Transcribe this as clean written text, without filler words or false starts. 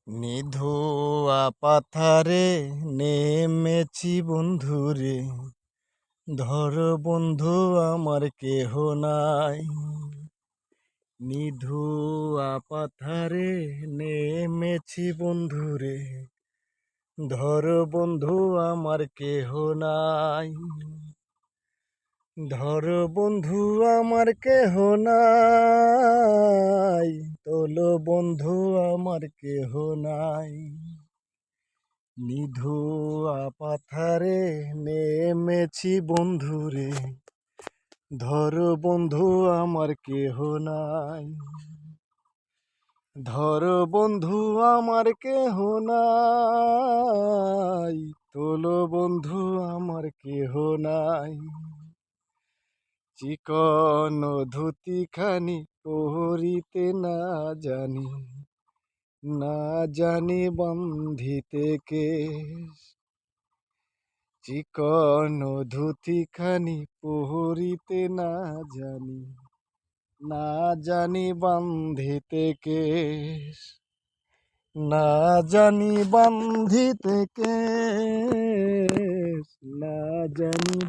নিধুয়া পাথারে নেমেছি বন্ধুরে, ধর বন্ধু আমার কেহ নাই। নিধুয়া পাথারে নেমেছি বন্ধুরে, ধর বন্ধু আমার কেহ নাই। ধর বন্ধু আমার কেহ নাই, তোলো বন্ধু আমার কেহ নাই। নিধুয়া পাথারে নেমেছি বন্ধুরে, ধর বন্ধু আমার কেহ নাই। ধর বন্ধু আমার কেহ নাই, তোলো বন্ধু আমার কেহ নাই। চিকন ধুতি খানি পরিতে না জানি, না জানি বান্ধিতে কেশ। চিকন ধুতি খানি পরিতে না জানি, না জানি বান্ধিতে কেশ। না জানি বান্ধিতে কেশ, না জানি।